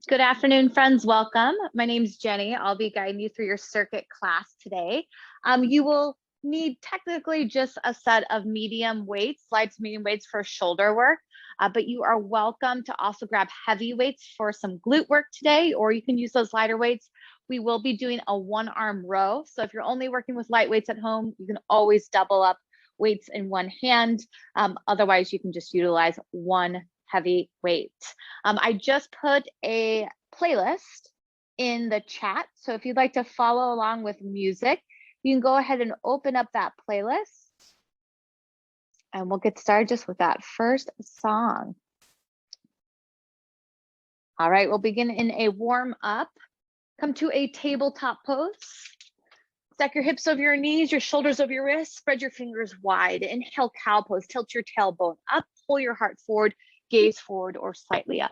Good afternoon, friends. Welcome. My name is Jenny. I'll be guiding you through your circuit class today. You will need technically just a set of medium weights, light to medium weights for shoulder work, but you are welcome to also grab heavy weights for some glute work today, or you can use those lighter weights. We will be doing a one-arm row. So if you're only working with light weights at home, you can always double up weights in one hand. Otherwise, you can just utilize one heavy weight. I just put a playlist in the chat. So if you'd like to follow along with music, you can go ahead and open up that playlist. And we'll get started just with that first song. All right, we'll begin in a warm up. Come to a tabletop pose. Stack your hips over your knees, your shoulders over your wrists, spread your fingers wide. Inhale, cow pose, tilt your tailbone up, pull your heart forward, gaze forward or slightly up.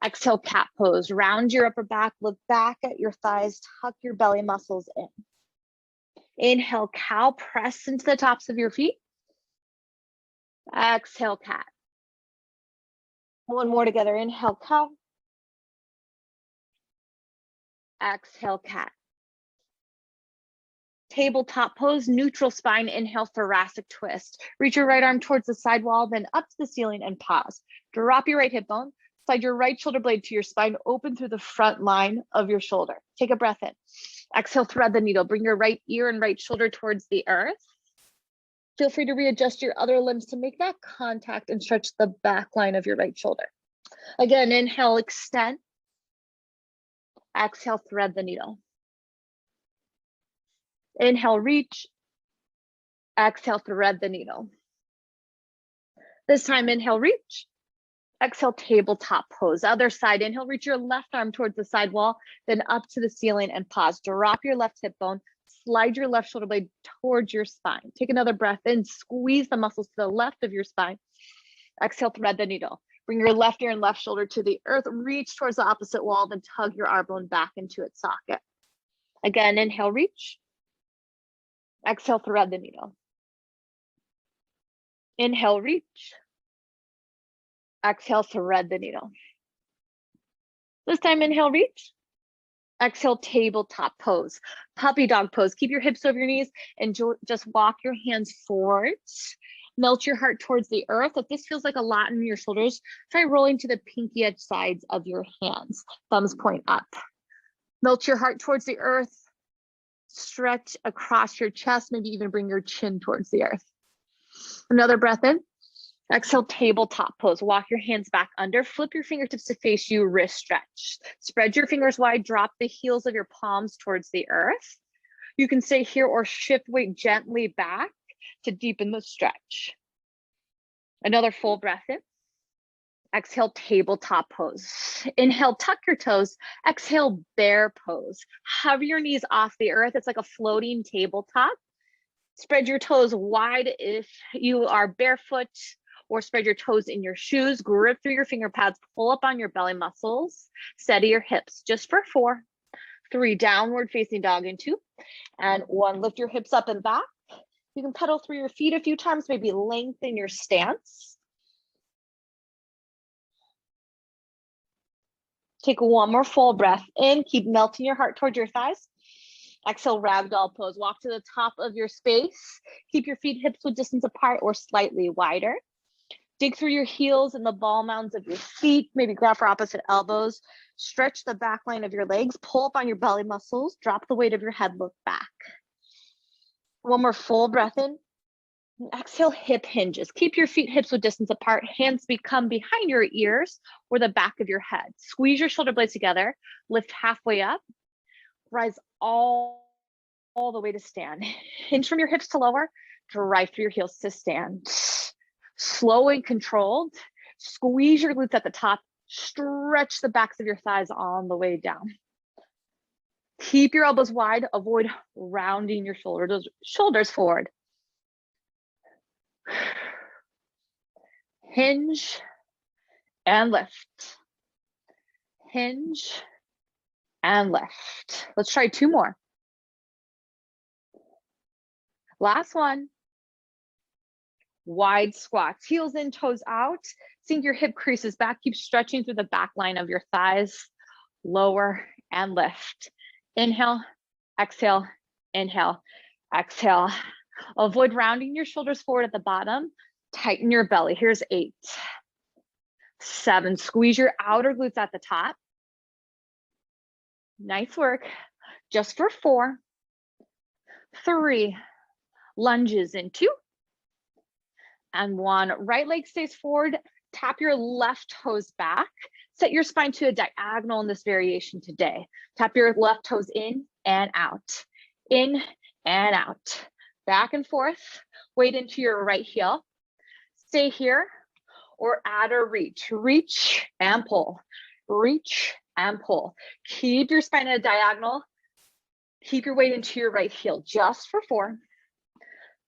Exhale, cat pose, round your upper back, look back at your thighs, tuck your belly muscles in. Inhale, cow, press into the tops of your feet. Exhale, cat. One more together, inhale, cow. Exhale, cat. Tabletop pose, neutral spine, inhale, thoracic twist. Reach your right arm towards the side wall, then up to the ceiling and pause. Drop your right hip bone, Slide your right shoulder blade to your spine, open through the front line of your shoulder. Take a breath in. Exhale, thread the needle. Bring your right ear and right shoulder towards the earth. Feel free to readjust your other limbs to make that contact and stretch the back line of your right shoulder. Again, inhale, extend. Exhale, thread the needle. Inhale, reach. Exhale, thread the needle. This time, inhale, reach. Exhale, tabletop pose. Other side, inhale, reach your left arm towards the side wall, then up to the ceiling and pause. Drop your left hip bone, slide your left shoulder blade towards your spine. Take another breath in, squeeze the muscles to the left of your spine. Exhale, thread the needle. Bring your left ear and left shoulder to the earth, reach towards the opposite wall, then tug your arm bone back into its socket. Again, inhale, reach. Exhale, thread the needle. Inhale, reach. Exhale, thread the needle. This time, inhale, reach. Exhale, tabletop pose. Puppy dog pose. Keep your hips over your knees and just walk your hands forward. Melt your heart towards the earth. If this feels like a lot in your shoulders, try rolling to the pinky edge sides of your hands. Thumbs point up. Melt your heart towards the earth. Stretch across your chest, maybe even bring your chin towards the earth. Another breath in. Exhale, tabletop pose. Walk your hands back under. Flip your fingertips to face you, wrist stretch. Spread your fingers wide. Drop the heels of your palms towards the earth. You can stay here or shift weight gently back to deepen the stretch. Another full breath in. Exhale, tabletop pose. Inhale, tuck your toes. Exhale, bear pose. Hover your knees off the earth. It's like a floating tabletop. Spread your toes wide if you are barefoot, or spread your toes in your shoes. Grip through your finger pads. Pull up on your belly muscles. Steady your hips. Just for 4, 3, downward facing dog in 2, and 1. Lift your hips up and back. You can pedal through your feet a few times, maybe lengthen your stance. Take 1 more full breath in. Keep melting your heart towards your thighs. Exhale, ragdoll pose. Walk to the top of your space. Keep your feet hips width distance apart or slightly wider. Dig through your heels and the ball mounds of your feet. Maybe grab for opposite elbows. Stretch the back line of your legs. Pull up on your belly muscles. Drop the weight of your head. Look back. 1 more full breath in. Exhale, hip hinges. Keep your feet hips width distance apart. Hands become behind your ears or the back of your head. Squeeze your shoulder blades together. Lift halfway up. Rise all the way to stand. Hinge from your hips to lower. Drive through your heels to stand. Slow and controlled. Squeeze your glutes at the top. Stretch the backs of your thighs on the way down. Keep your elbows wide. Avoid rounding your shoulders forward. Hinge and lift. Hinge and lift. Let's try 2 more. Last one. Wide squats, heels in, toes out. Sink your hip creases back. Keep stretching through the back line of your thighs. Lower and lift. Inhale, exhale, inhale, exhale. Avoid rounding your shoulders forward at the bottom. Tighten your belly. Here's 8, 7. Squeeze your outer glutes at the top. Nice work. Just for 4, 3. Lunges in 2. And 1. Right leg stays forward. Tap your left toes back. Set your spine to a diagonal in this variation today. Tap your left toes in and out. In and out. Back and forth. Weight into your right heel. Stay here or add a reach. Reach and pull. Reach and pull. Keep your spine at a diagonal. Keep your weight into your right heel. Just for 4,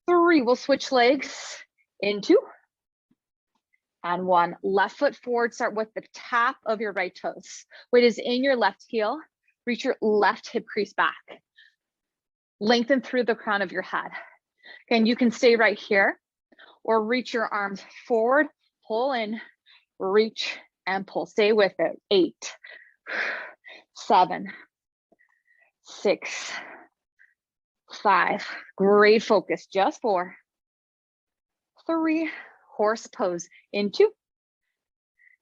3. We'll switch legs. In 2 and 1. Left foot forward. Start with the tap of your right toes. Weight is in your left heel. Reach your left hip crease back. Lengthen through the crown of your head. Again, you can stay right here or reach your arms forward, pull in, reach and pull. Stay with it. 8, 7, 6, 5. Great focus. Just 4, 3. Horse pose in 2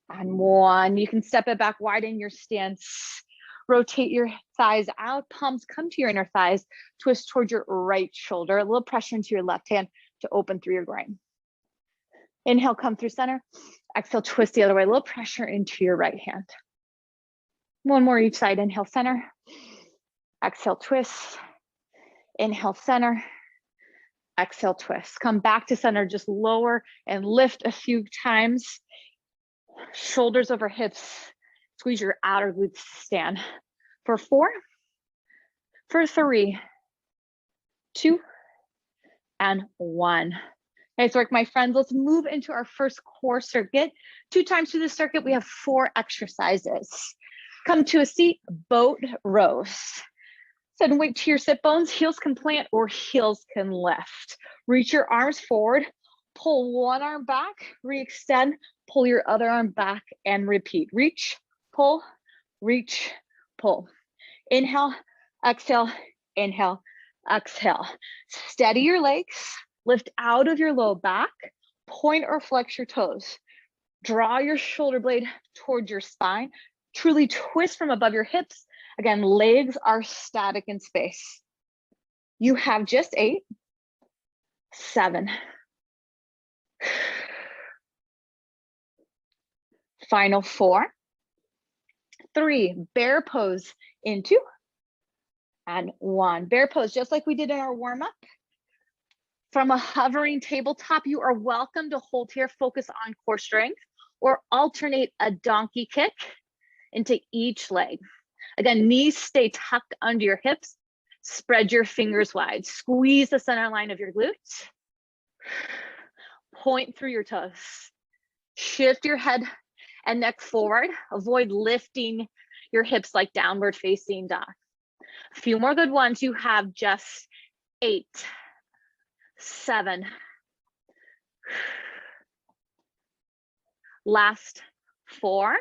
And one. You can step it back, widen your stance. Rotate your thighs out, palms come to your inner thighs, twist towards your right shoulder, a little pressure into your left hand to open through your groin. Inhale, come through center. Exhale, twist the other way, a little pressure into your right hand. One more each side, inhale, center. Exhale, twist. Inhale, center. Exhale, twist. Come back to center, just lower and lift a few times. Shoulders over hips. Squeeze your outer glutes, stand. For 4, for 3, 2, and 1. Nice work, my friends. Let's move into our first core circuit. 2 times through the circuit, we have 4 exercises. Come to a seat, boat rows. Send weight to your sit bones. Heels can plant or heels can lift. Reach your arms forward. Pull one arm back, re-extend, pull your other arm back and repeat. Reach, pull, reach, pull. Inhale, exhale, inhale, exhale. Steady your legs, lift out of your low back, point or flex your toes. Draw your shoulder blade towards your spine. Truly twist from above your hips. Again, legs are static in space. You have just 8, 7. Final 4, 3, bear pose in 2, and 1. Bear pose, just like we did in our warm-up. From a hovering tabletop, you are welcome to hold here, focus on core strength, or alternate a donkey kick into each leg. Again, knees stay tucked under your hips. Spread your fingers wide. Squeeze the center line of your glutes. Point through your toes. Shift your head and neck forward. Avoid lifting your hips like downward facing dog. A few more good ones. You have just 8, 7. Last 4,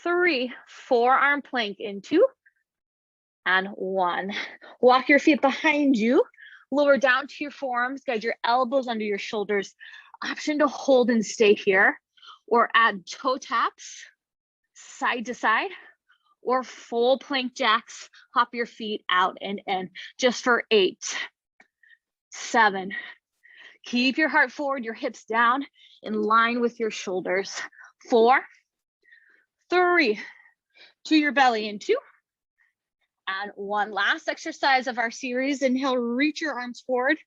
3, forearm plank in 2, and 1. Walk your feet behind you. Lower down to your forearms. Guide your elbows under your shoulders. Option to hold and stay here, or add toe taps, side to side, or full plank jacks. Hop your feet out and in, just for 8, 7. Keep your heart forward, your hips down, in line with your shoulders. 4, 3, to your belly in 2, and 1. Last exercise of our series. Inhale, reach your arms forward.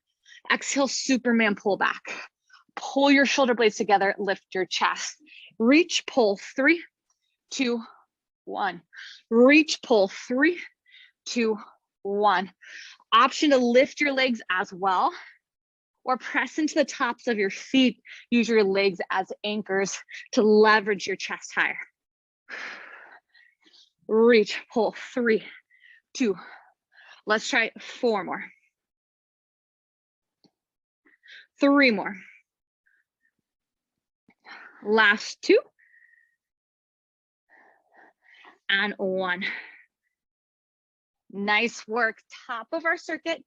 Exhale, Superman pull back. Pull your shoulder blades together, lift your chest. Reach, pull, 3, 2, 1. Reach, pull, 3, 2, 1. Option to lift your legs as well, or press into the tops of your feet. Use your legs as anchors to leverage your chest higher. Reach, pull, 3, 2. Let's try 4 more. 3 more. Last 2. And 1. Nice work. Top of our circuit,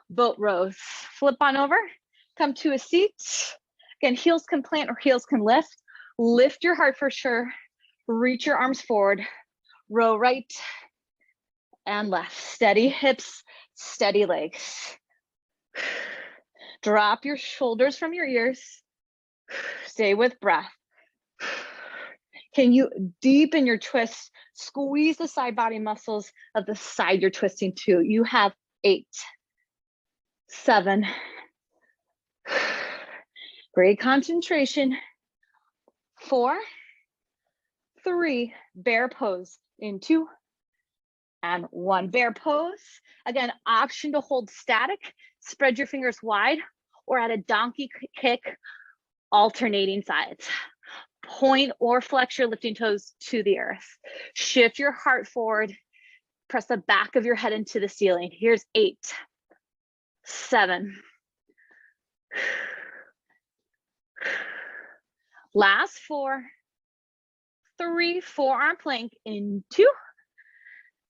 boat rows. Flip on over, come to a seat. Again, heels can plant or heels can lift. Lift your heart for sure. Reach your arms forward. Row right and left. Steady hips, steady legs. Drop your shoulders from your ears. Stay with breath. Can you deepen your twist? Squeeze the side body muscles of the side you're twisting to. You have 8, 7. Great concentration. 4, 3, bear pose in 2, and 1. Bear pose. Again, option to hold static, spread your fingers wide, or at a donkey kick, alternating sides. Point or flex your lifting toes to the earth. Shift your heart forward. Press the back of your head into the ceiling. Here's 8, 7. Last 4, 3, forearm plank in 2,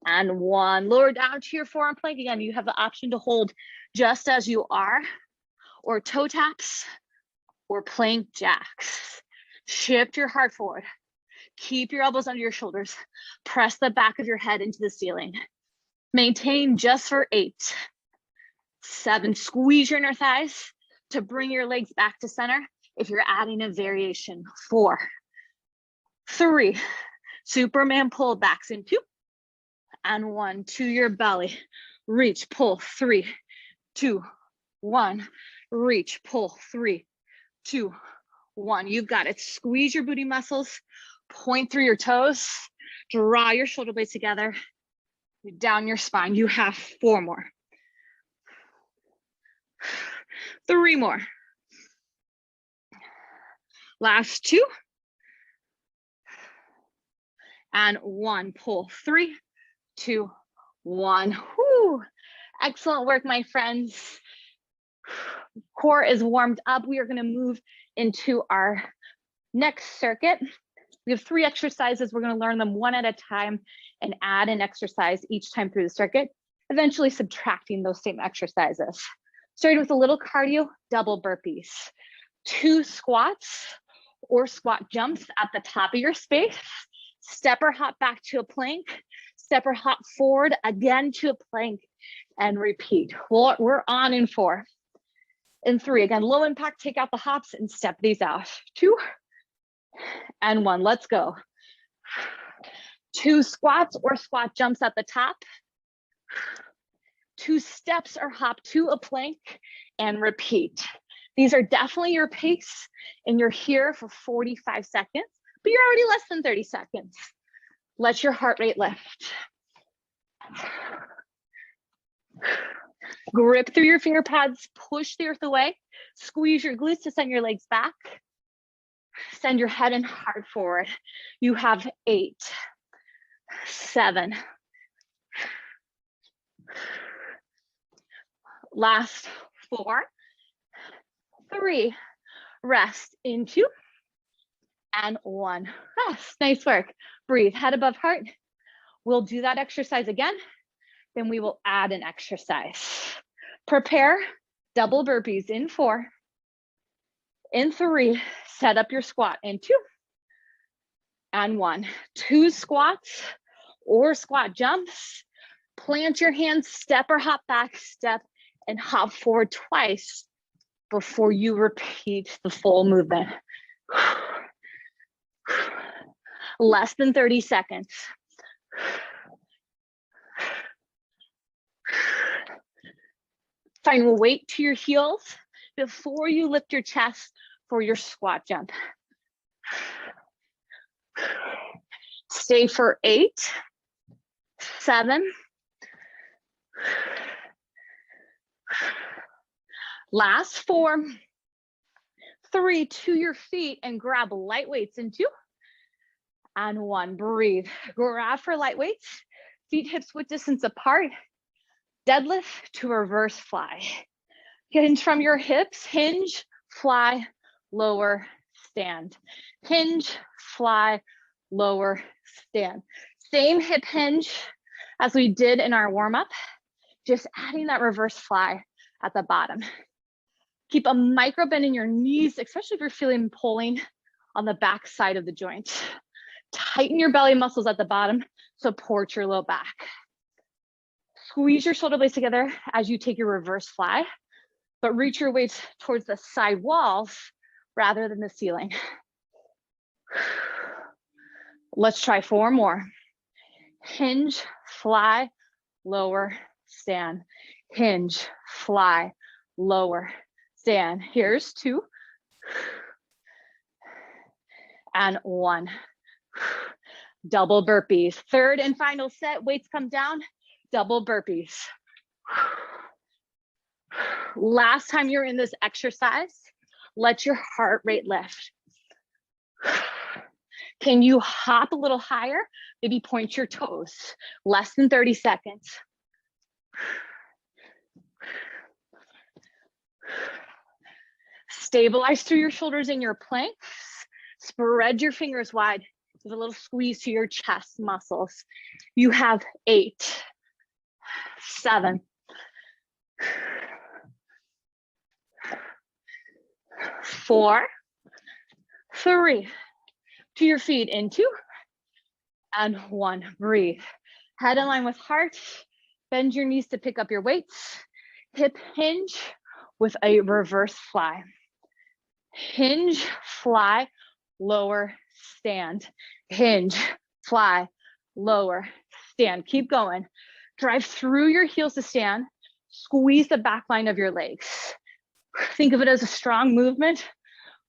and 1. Lower down to your forearm plank. Again, you have the option to hold just as you are, or toe taps, or plank jacks. Shift your heart forward. Keep your elbows under your shoulders. Press the back of your head into the ceiling. Maintain just for 8, 7. Squeeze your inner thighs to bring your legs back to center if you're adding a variation. 4, 3. Superman pull backs in 2 and 1. To your belly. Reach, pull. 3, 2, 1. Reach, pull. 3, 2, 1. You've got it. Squeeze your booty muscles. Point through your toes. Draw your shoulder blades together. Down your spine. You have 4 more. 3 more. Last 2. And 1. Pull. 3, 2, 1. Whew. Excellent work, my friends. Core is warmed up. We are going to move into our next circuit. We have 3 exercises. We're going to learn them one at a time and add an exercise each time through the circuit, eventually subtracting those same exercises. Starting with a little cardio, double burpees, 2 squats or squat jumps at the top of your space, step or hop back to a plank, step or hop forward again to a plank, and repeat. We're on in 4. In 3, again, low impact, take out the hops and step these out. 2 and 1, let's go. 2 squats or squat jumps at the top, 2 steps or hop to a plank, and repeat. These are definitely your pace, and you're here for 45 seconds, but you're already less than 30 seconds. Let your heart rate lift. Grip through your finger pads, push the earth away, squeeze your glutes to send your legs back. Send your head and heart forward. You have 8, 7. Last 4, 3. Rest in 2 and 1. Rest. Nice work. Breathe. Head above heart. We'll do that exercise again. Then we will add an exercise. Prepare double burpees in 4. In 3, set up your squat in 2 and 1. 2 squats or squat jumps. Plant your hands, step or hop back, step and hop forward twice before you repeat the full movement. Less than 30 seconds. Find weight to your heels before you lift your chest for your squat jump. Stay for 8, 7. Last 4, 3, to your feet and grab light weights in 2 and 1. Breathe. Grab for light weights, feet hips width distance apart. Deadlift to reverse fly. Hinge from your hips, hinge, fly, lower, stand. Hinge, fly, lower, stand. Same hip hinge as we did in our warm-up, just adding that reverse fly at the bottom. Keep a micro bend in your knees, especially if you're feeling pulling on the back side of the joint. Tighten your belly muscles at the bottom, support your low back. Squeeze your shoulder blades together as you take your reverse fly, but reach your weights towards the side walls rather than the ceiling. Let's try 4 more. Hinge, fly, lower, stand. Hinge, fly, lower, stand. Here's 2 and 1. Double burpees. 3rd and final set, weights come down, double burpees. Last time you're in this exercise, let your heart rate lift. Can you hop a little higher? Maybe point your toes. Less than 30 seconds. Stabilize through your shoulders in your planks. Spread your fingers wide with a little squeeze to your chest muscles. You have 8, 7, 4, 3, to your feet in 2, and 1, breathe. Head in line with heart, bend your knees to pick up your weights, hip hinge with a reverse fly. Hinge, fly, lower, stand. Hinge, fly, lower, stand. Keep going. Drive through your heels to stand. Squeeze the back line of your legs. Think of it as a strong movement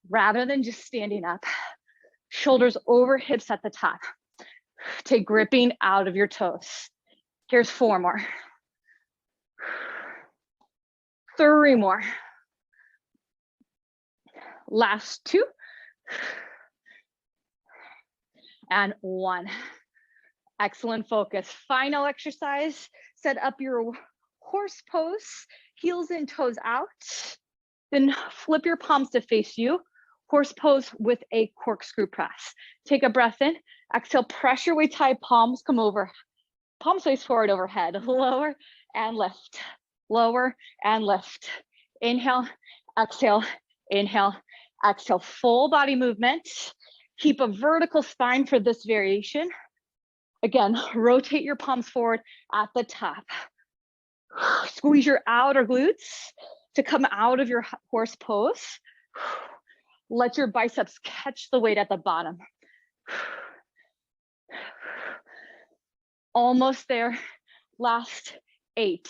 rather than just standing up. Shoulders over hips at the top. Take gripping out of your toes. Here's 4 more. 3 more. Last 2. And 1. Excellent focus. Final exercise. Set up your horse pose, heels and toes out. Then flip your palms to face you. Horse pose with a corkscrew press. Take a breath in. Exhale, press your way tight. Palms come over. Palms face forward overhead. Lower and lift. Lower and lift. Inhale, exhale, inhale, exhale. Full body movement. Keep a vertical spine for this variation. Again, rotate your palms forward at the top. Squeeze your outer glutes to come out of your horse pose. Let your biceps catch the weight at the bottom. Almost there. Last 8,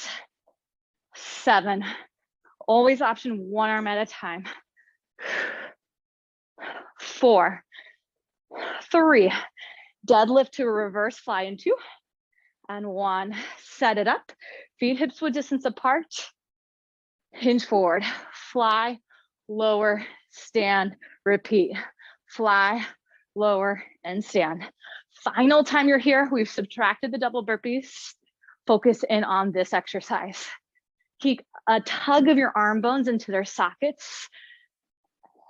7. Always option 1 arm at a time. 4, 3. Deadlift to a reverse fly in 2, and 1. Set it up. Feet hips width distance apart. Hinge forward. Fly, lower, stand, repeat. Fly, lower, and stand. Final time you're here, we've subtracted the double burpees. Focus in on this exercise. Keep a tug of your arm bones into their sockets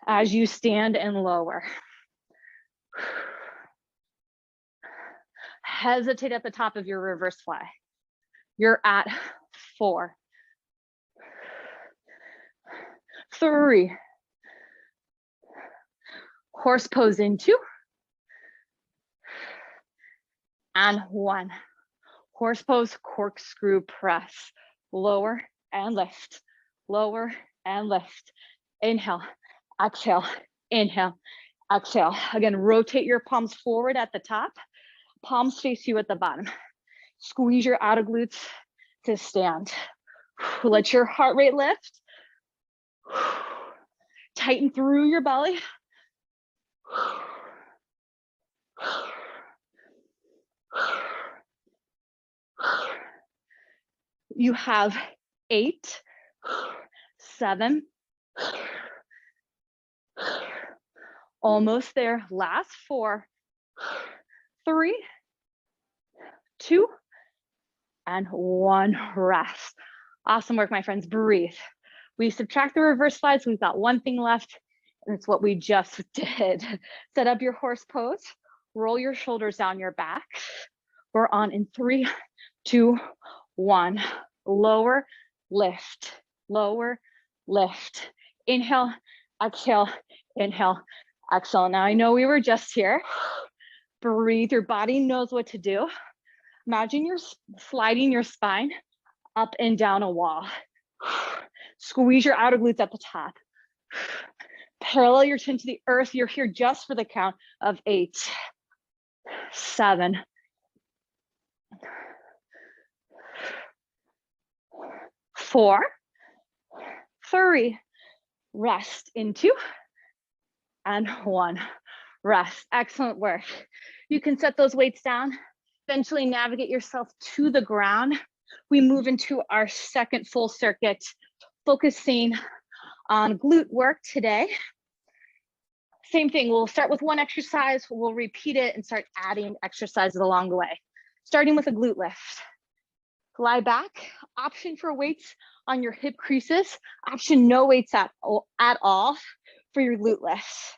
as you stand and lower. Hesitate at the top of your reverse fly. You're at 4, 3. Horse pose in 2, and 1. Horse pose, corkscrew press. Lower and lift, lower and lift. Inhale, exhale, inhale, exhale. Again, rotate your palms forward at the top. Palms face you at the bottom. Squeeze your outer glutes to stand. Let your heart rate lift. Tighten through your belly. You have 8, 7. Almost there. Last 4, 3, 2, and 1. Rest. Awesome work, my friends. Breathe. We subtract the reverse slides. We've got 1 thing left, and it's what we just did. Set up your horse pose. Roll your shoulders down your back. We're on in 3, 2, 1. Lower, lift, lower, lift. Inhale, exhale, inhale, exhale. Now I know we were just here. Breathe, your body knows what to do. Imagine you're sliding your spine up and down a wall. Squeeze your outer glutes at the top. Parallel your chin to the earth. You're here just for the count of 8, 7, 4, 3, rest in 2, and 1. Rest. Excellent work. You can set those weights down, eventually navigate yourself to the ground. We move into our second full circuit, focusing on glute work today. Same thing, we'll start with 1 exercise, we'll repeat it and start adding exercises along the way. Starting with a glute lift. Lie back, option for weights on your hip creases, option no weights at all for your glute lifts.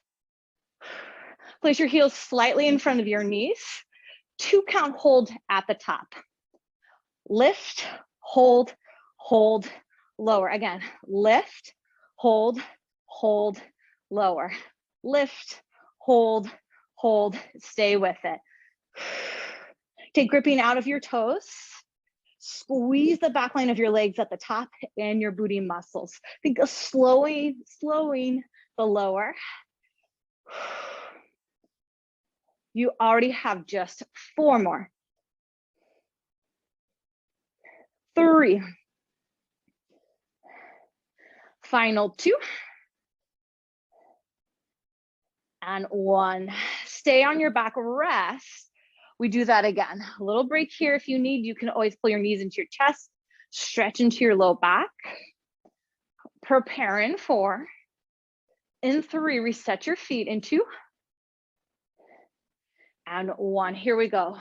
Place your heels slightly in front of your knees. 2 count hold at the top. Lift, hold, hold, lower. Again, lift, hold, lower. Lift, hold, hold, stay with it. Take gripping out of your toes. Squeeze the back line of your legs at the top and your booty muscles. Think of slowing the lower. You already have just 4 more. 3. Final 2. And 1. Stay on your back, rest. We do that again. A little break here if you need. You can always pull your knees into your chest, stretch into your low back. Prepare in 4. In 3, reset your feet in 2. And 1. Here we go.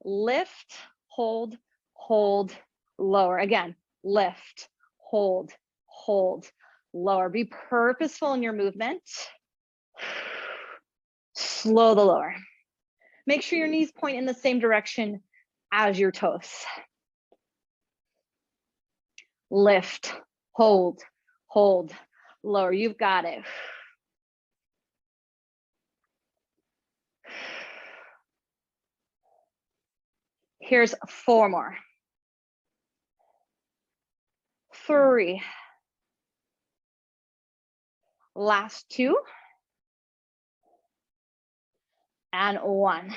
Lift, hold, hold, lower. Again, lift, hold, hold, lower. Be purposeful in your movement. Slow the lower. Make sure your knees point in the same direction as your toes. Lift, hold, hold, lower. You've got it. Here's 4 more. 3. Last 2. And 1.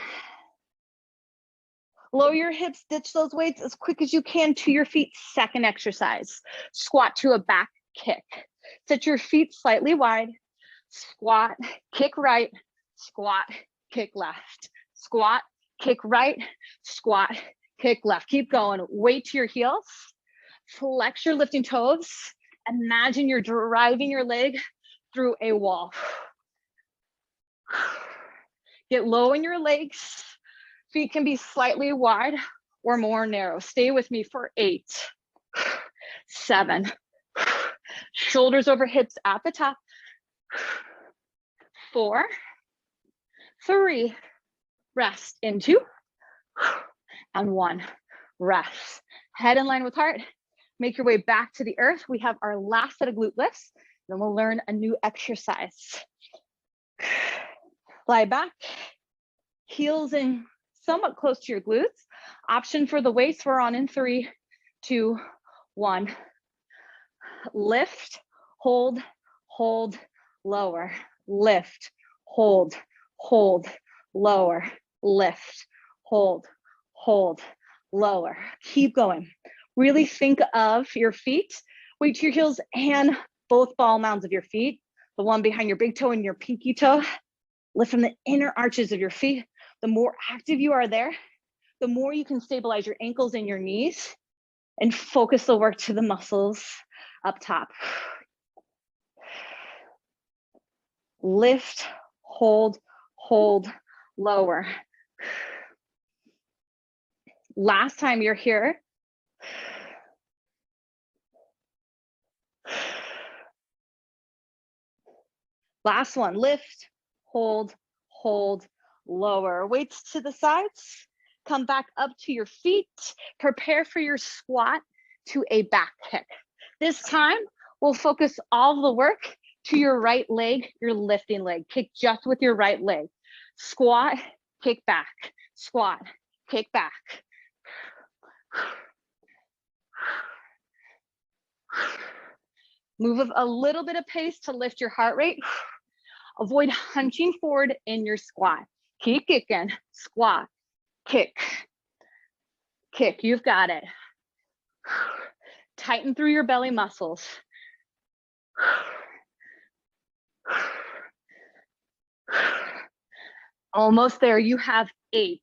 Lower your hips, ditch those weights as quick as you can to your feet. Second exercise. Squat to a back kick. Set your feet slightly wide. Squat, kick right, squat, kick left. Squat, kick right, squat, kick left. Keep going. Weight to your heels. Flex your lifting toes. Imagine you're driving your leg through a wall. Get low in your legs. Feet can be slightly wide or more narrow. Stay with me for 8, 7. Shoulders over hips at the top. 4, 3. Rest in 2. And 1. Rest. Head in line with heart. Make your way back to the earth. We have our last set of glute lifts. Then we'll learn a new exercise. Lie back, heels in somewhat close to your glutes. Option for the weights, we're on in 3, 2, 1. Lift, hold, hold, lower. Lift, hold, hold, lower. Lift, hold, hold, lower. Keep going. Really think of your feet. Weight to your heels and both ball mounds of your feet. The one behind your big toe and your pinky toe. Lift from the inner arches of your feet. The more active you are there, the more you can stabilize your ankles and your knees and focus the work to the muscles up top. Lift, hold, hold, lower. Last time you're here. Last one, lift, hold, hold, lower. Weights to the sides. Come back up to your feet. Prepare for your squat to a back kick. This time, we'll focus all the work to your right leg, your lifting leg. Kick just with your right leg. Squat, kick back. Squat, kick back. Move a little bit of pace to lift your heart rate. Avoid hunching forward in your squat. Keep kicking. Squat, kick, kick. You've got it. Tighten through your belly muscles. Almost there. You have 8,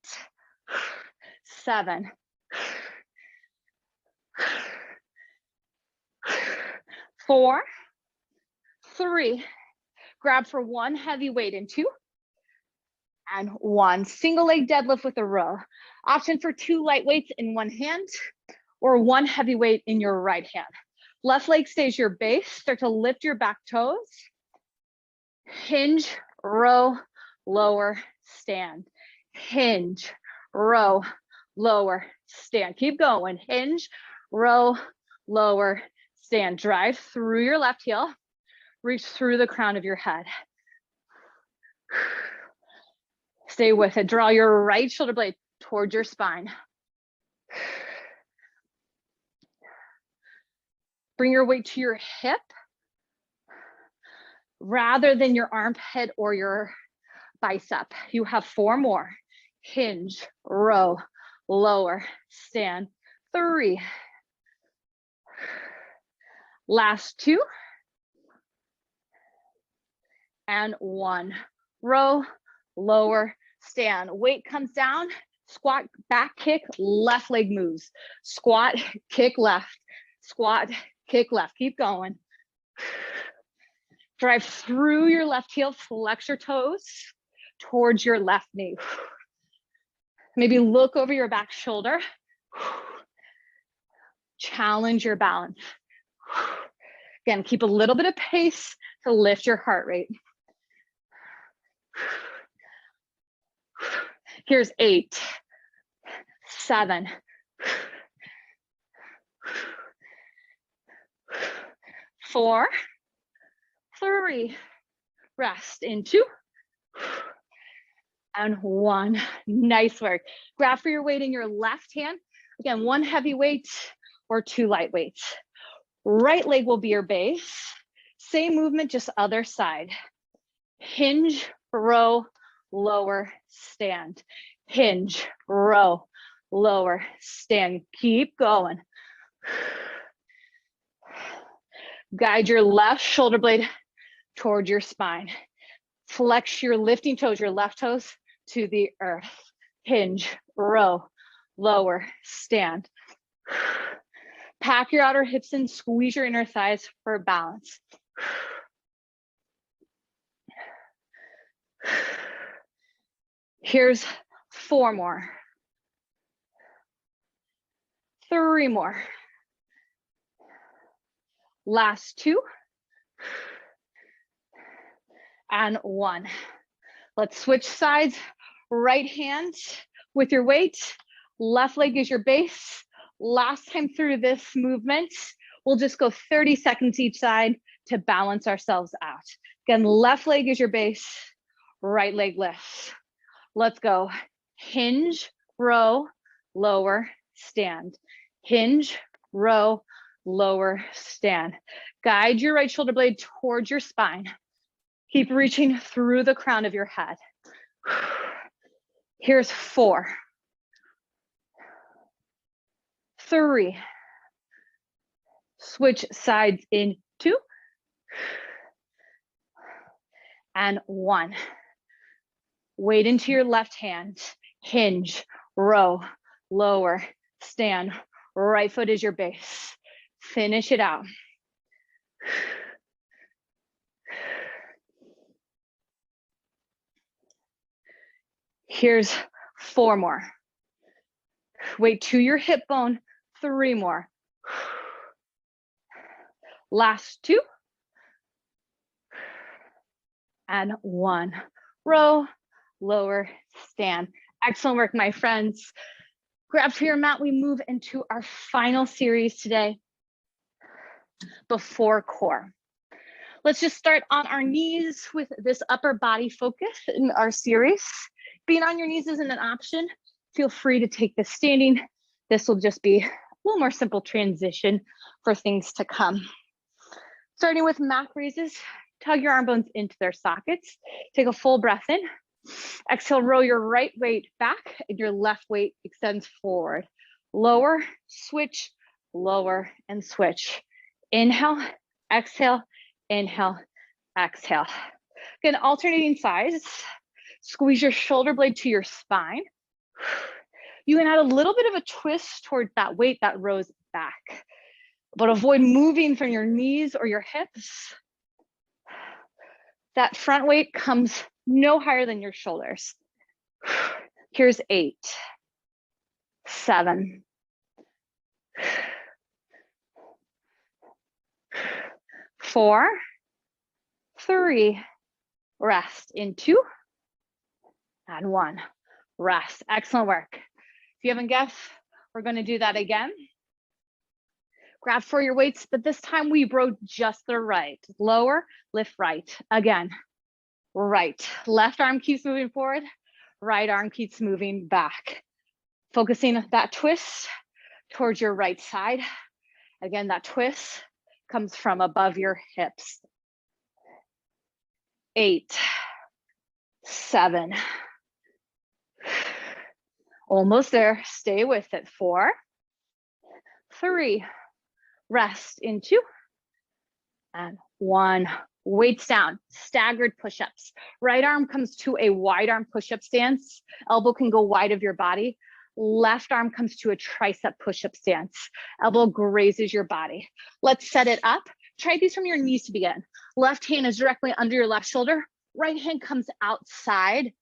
7, 4, 3. Grab for 1 heavy weight in 2. And 1. Single leg deadlift with a row. Option for 2 light weights in one hand or 1 heavy weight in your right hand. Left leg stays your base. Start to lift your back toes. Hinge, row, lower, stand. Hinge, row, lower, stand. Keep going. Hinge, row, lower, stand. Drive through your left heel. Reach through the crown of your head. Stay with it. Draw your right shoulder blade towards your spine. Bring your weight to your hip rather than your armpit or your bicep. You have 4 more. Hinge, row, lower, stand. 3. Last 2. And 1. Row, lower, stand. Weight comes down, squat, back kick, left leg moves. Squat, kick left, squat, kick left. Keep going. Drive through your left heel, flex your toes towards your left knee. Maybe look over your back shoulder. Challenge your balance. Again, keep a little bit of pace to lift your heart rate. Here's 8, 7, 4, 3, rest in 2, and 1. Nice work. Grab for your weight in your left hand. Again, 1 heavy weight or 2 light weights. Right leg will be your base. Same movement, just other side. Hinge, row, lower, stand. Hinge, row, lower, stand. Keep going. Guide your left shoulder blade towards your spine. Flex your lifting toes, your left toes to the earth. Hinge, row, lower, stand. Pack your outer hips in, squeeze your inner thighs for balance. Here's 4 more. 3 more. Last 2. And 1. Let's switch sides. Right hand with your weight. Left leg is your base. Last time through this movement, we'll just go 30 seconds each side to balance ourselves out. Again, left leg is your base. Right leg lifts. Let's go. Hinge, row, lower, stand. Hinge, row, lower, stand. Guide your right shoulder blade towards your spine. Keep reaching through the crown of your head. Here's 4, 3. Switch sides in 2. And 1. Weight into your left hand. Hinge, row, lower, stand. Right foot is your base. Finish it out. Here's 4 more. Weight to your hip bone. 3 more. Last 2. And 1. Row, lower, stand. Excellent work, my friends. Grab for your mat. We move into our final series today, before core. Let's just start on our knees with this upper body focus in our series. Being on your knees isn't an option. Feel free to take this standing. This will just be a little more simple transition for things to come. Starting with mat raises, tug your arm bones into their sockets. Take a full breath in. Exhale, roll your right weight back and your left weight extends forward. Lower, switch, lower, and switch. Inhale, exhale, inhale, exhale. Again, alternating sides. Squeeze your shoulder blade to your spine. You can add a little bit of a twist towards that weight that rose back, but avoid moving from your knees or your hips. That front weight comes no higher than your shoulders. Here's 8, 7, 4, 3, rest in 2, and 1, rest. Excellent work. If you haven't guessed, we're going to do that again. Grab for your weights, but this time we row just the right. Lower, lift right. Again, right. Left arm keeps moving forward. Right arm keeps moving back. Focusing that twist towards your right side. Again, that twist comes from above your hips. 8, 7. Almost there. Stay with it. 4, 3. Rest in 2 and 1. Weights down, staggered push-ups. Right arm comes to a wide arm push-up stance. Elbow can go wide of your body. Left arm comes to a tricep push-up stance. Elbow grazes your body. Let's set it up. Try these from your knees to begin. Left hand is directly under your left shoulder. Right hand comes outside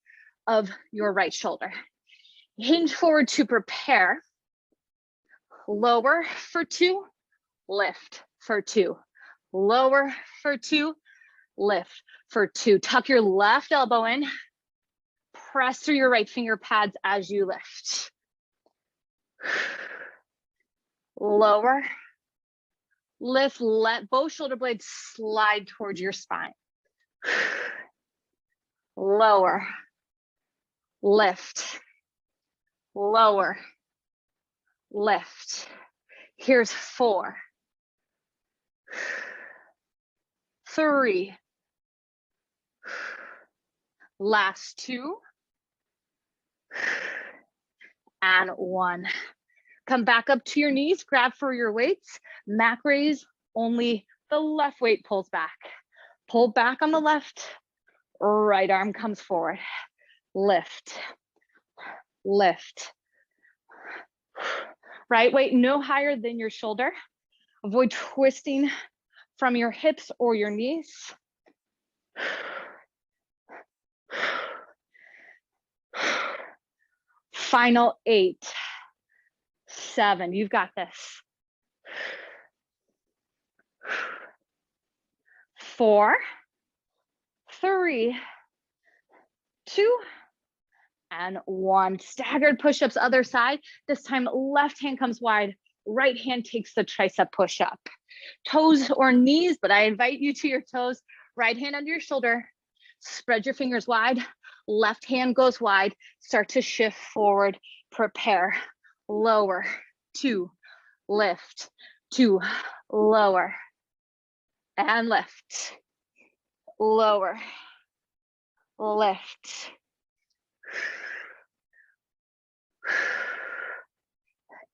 of your right shoulder. Hinge forward to prepare. Lower for 2, lift for 2. Lower for 2, lift for 2. Tuck your left elbow in. Press through your right finger pads as you lift. Lower, lift, let both shoulder blades slide towards your spine. Lower, lift, lower, lift. Here's 4, 3. Last 2. And 1. Come back up to your knees, grab for your weights. Mat raise, only the left weight pulls back. Pull back on the left, right arm comes forward. Lift, lift. Right weight no higher than your shoulder. Avoid twisting from your hips or your knees. Final 8, 7. You've got this. 4, 3, 2, and 1. Staggered push-ups, other side. This time, left hand comes wide. Right hand takes the tricep push-up. Toes or knees, but I invite you to your toes. Right hand under your shoulder. Spread your fingers wide. Left hand goes wide. Start to shift forward. Prepare. Lower. 2. Lift. 2. Lower. And lift. Lower. Lift.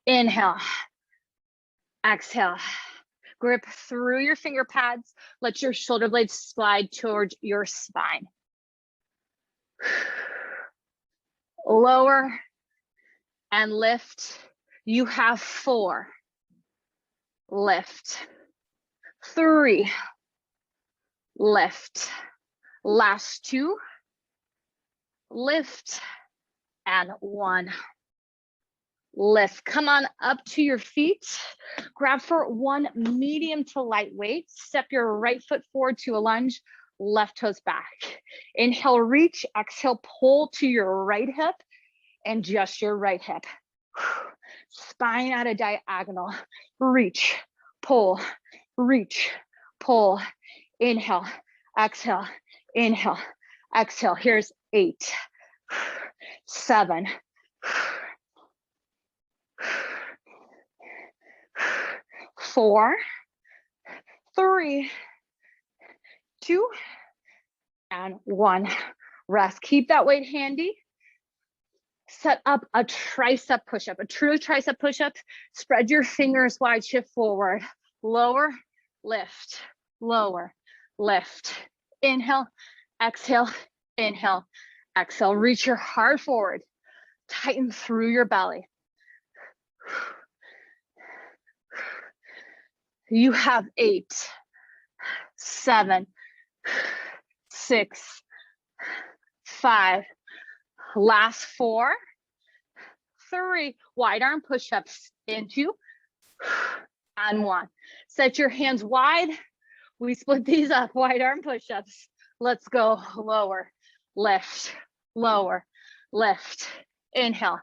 Inhale. Exhale. Grip through your finger pads. Let your shoulder blades slide towards your spine. Lower and lift. You have 4. Lift. 3. Lift. Last 2. Lift. And 1. Lift. Come on up to your feet. Grab for 1 medium to light weight. Step your right foot forward to a lunge. Left toes back. Inhale, reach. Exhale, pull to your right hip and just your right hip. Spine at a diagonal. Reach, pull, reach, pull. Inhale, exhale, inhale, exhale. Here's 8, 7, 4, 3, 2, and 1. Rest. Keep that weight handy. Set up a tricep push-up, a true tricep push-up. Spread your fingers wide, shift forward. Lower, lift, lower, lift. Inhale, exhale, inhale, exhale. Reach your heart forward. Tighten through your belly. You have 8, 7, 6, 5. Last 4, 3. Wide arm push-ups into and 1. Set your hands wide. We split these up. Wide arm push-ups. Let's go. Lower, lift, lower, lift. Inhale,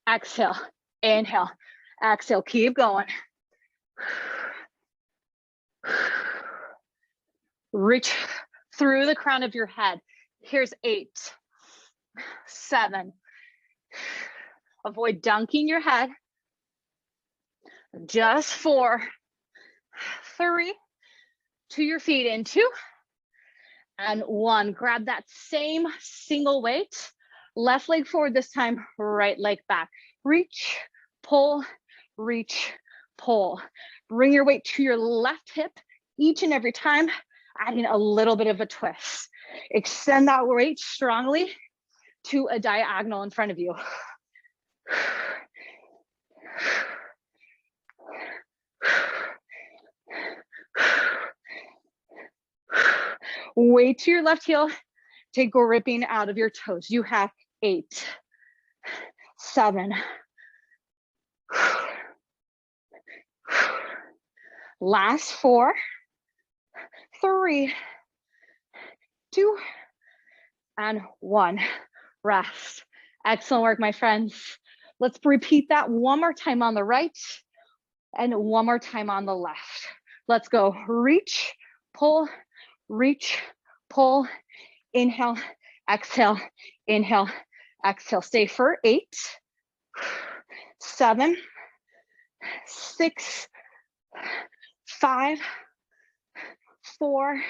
exhale, inhale, exhale. Keep going. Reach through the crown of your head. Here's 8, 7. Avoid dunking your head. Just 4, 3, to your feet in 2, and 1. Grab that same single weight. Left leg forward this time, right leg back. Reach, pull, reach, pull. Bring your weight to your left hip each and every time, adding a little bit of a twist. Extend that weight strongly to a diagonal in front of you. Weight to your left heel, take gripping out of your toes. You have 8, 7. Last 4, 3, 2, and 1. Rest. Excellent work, my friends. Let's repeat that one more time on the right and one more time on the left. Let's go. Reach, pull, reach, pull, inhale, exhale, inhale, exhale. Stay for 8, 7, 6, 5, 4,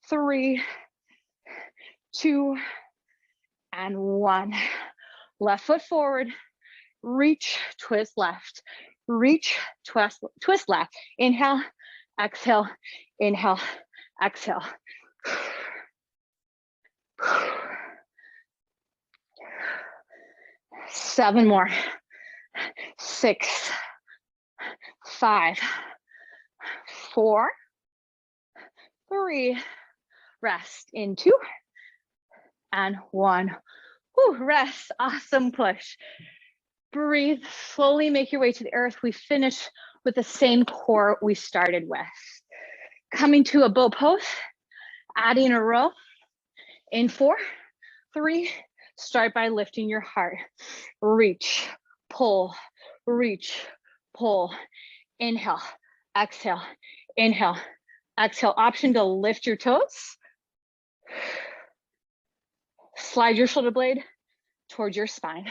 3, 2, and 1. Left foot forward, reach, twist left, reach, twist left. Inhale, exhale, inhale, exhale. Seven more. 6, 5, 4, 3, rest in 2, and 1. Whew, rest, awesome push. Breathe, slowly make your way to the earth. We finish with the same core we started with. Coming to a boat pose, adding a row in 4, 3, start by lifting your heart. Reach, pull, reach, pull. Inhale, exhale, inhale, exhale. Option to lift your toes. Slide your shoulder blade towards your spine.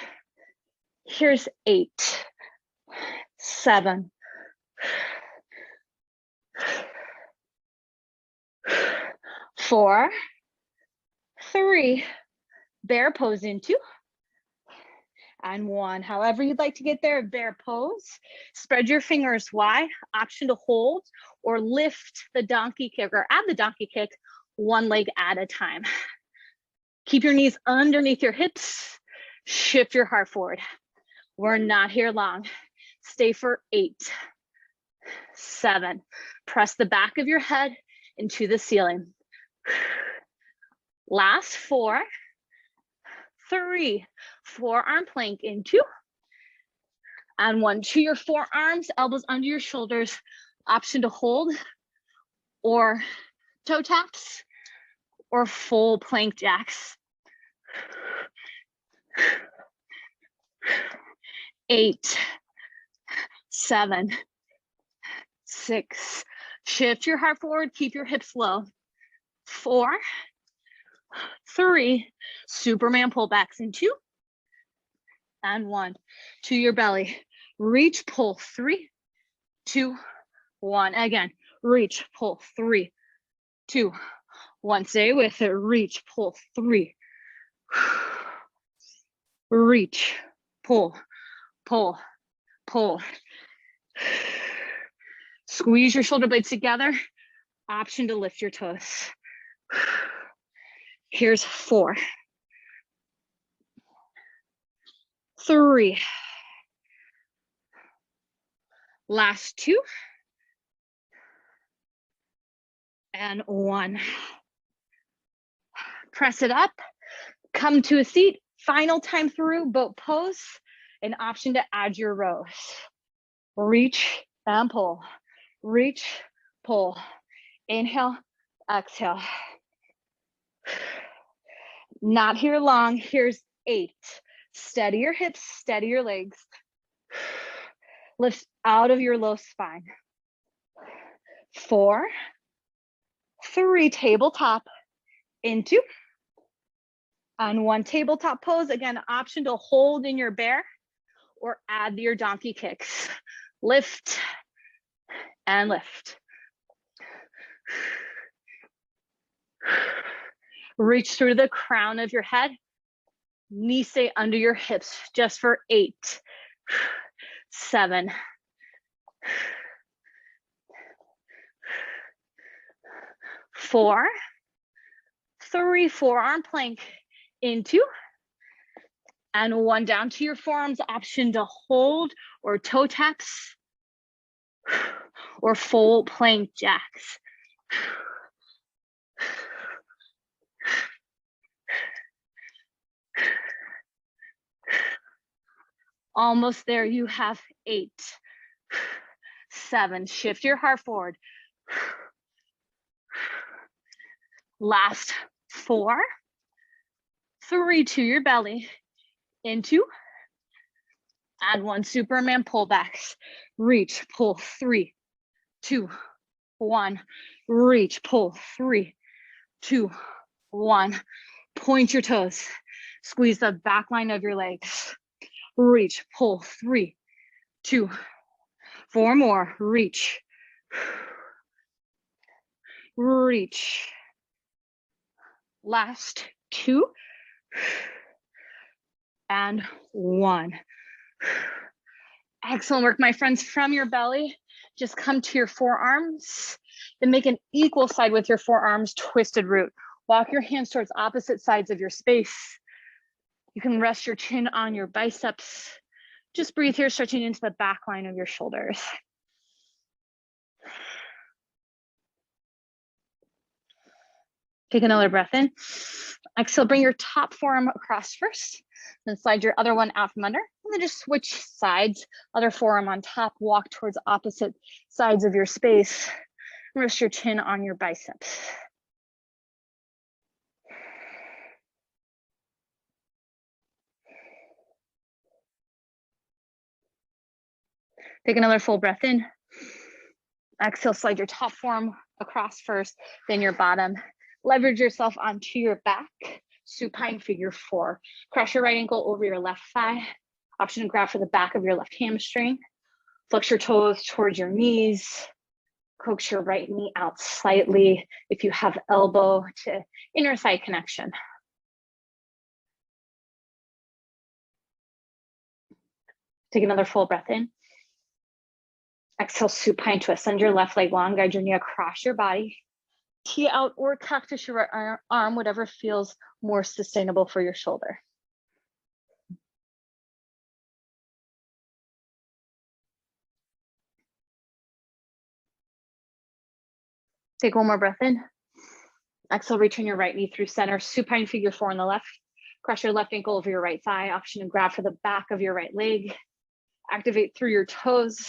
Here's 8, 7, 4, 3, bear pose in 2, and 1. However you'd like to get there, bear pose. Spread your fingers wide. Option to hold or lift the donkey kick or add the donkey kick one leg at a time. Keep your knees underneath your hips. Shift your heart forward. We're not here long. Stay for 8, 7. Press the back of your head into the ceiling. Last 4, 3, forearm plank in 2, and 1. To your forearms, elbows under your shoulders. Option to hold or toe taps or full plank jacks. 8, 7, 6. Shift your heart forward, keep your hips low. 4, 3, Superman pullbacks in 2, and 1. To your belly, reach, pull, 3, 2, 1. Again, reach, pull, 3, 2, 1. Stay with it. Reach, pull, 3. Reach, pull, pull, pull. Squeeze your shoulder blades together. Option to lift your toes. Here's 4, 3. Last 2. And 1. Press it up. Come to a seat. Final time through, boat pose. An option to add your rows. Reach and pull. Reach, pull. Inhale, exhale. Not here long. Here's 8. Steady your hips, steady your legs. Lift out of your low spine. 4, 3, tabletop into, On one tabletop pose, again, option to hold in your bear or add your donkey kicks. Lift and lift. Reach through the crown of your head. Knees stay under your hips just for 8, 7, 4, 3, forearm plank into, and 1 down to your forearms, option to hold or toe taps or full plank jacks. Almost there, you have 8, 7, shift your heart forward. Last 4, 3 to your belly, into, and 1 Superman pullbacks. Reach, pull, 3, 2, 1. Reach, pull, 3, 2, 1. Point your toes. Squeeze the back line of your legs. Reach, pull, 3, 2, 4 more. Reach, reach. Last 2, and 1. Excellent work, my friends. From your belly, just come to your forearms, then make an equal side with your forearms, twisted root. Walk your hands towards opposite sides of your space. You can rest your chin on your biceps. Just breathe here, stretching into the back line of your shoulders. Take another breath in. Exhale, bring your top forearm across first, then slide your other one out from under, and then just switch sides. Other forearm on top, walk towards opposite sides of your space. Rest your chin on your biceps. Take another full breath in. Exhale, slide your top forearm across first, then your bottom. Leverage yourself onto your back, supine figure 4. Cross your right ankle over your left thigh. Option to grab for the back of your left hamstring. Flex your toes towards your knees. Coax your right knee out slightly if you have elbow to inner thigh connection. Take another full breath in. Exhale, supine twist. Send your left leg long, guide your knee across your body. Tee out or cactus your right arm, whatever feels more sustainable for your shoulder. Take one more breath in. Exhale, return your right knee through center, supine figure 4 on the left. Cross your left ankle over your right thigh. Option to grab for the back of your right leg. Activate through your toes.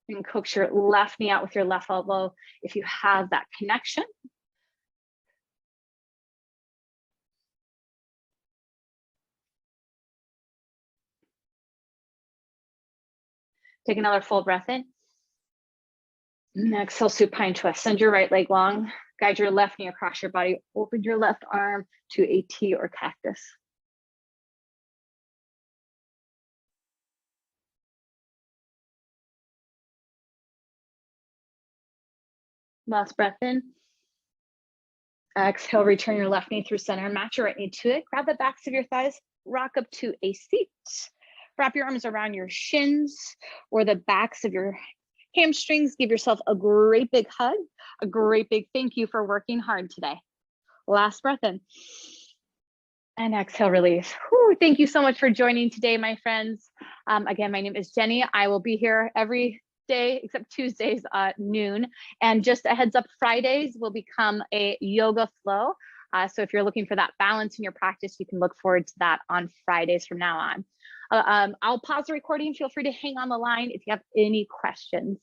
And coax your left knee out with your left elbow if you have that connection. Take another full breath in. And exhale, supine twist. Send your right leg long. Guide your left knee across your body. Open your left arm to a T or cactus. Last breath in. Exhale, return your left knee through center. Match your right knee to it. Grab the backs of your thighs. Rock up to a seat. Wrap your arms around your shins or the backs of your hamstrings. Give yourself a great big hug, a great big thank you for working hard today. Last breath in. And exhale, release. Whew, thank you so much for joining today, my friends. Again, my name is Jenny. I will be here every day except Tuesdays at noon. And just a heads up, Fridays will become a yoga flow. So if you're looking for that balance in your practice, you can look forward to that on Fridays from now on. I'll pause the recording. Feel free to hang on the line if you have any questions.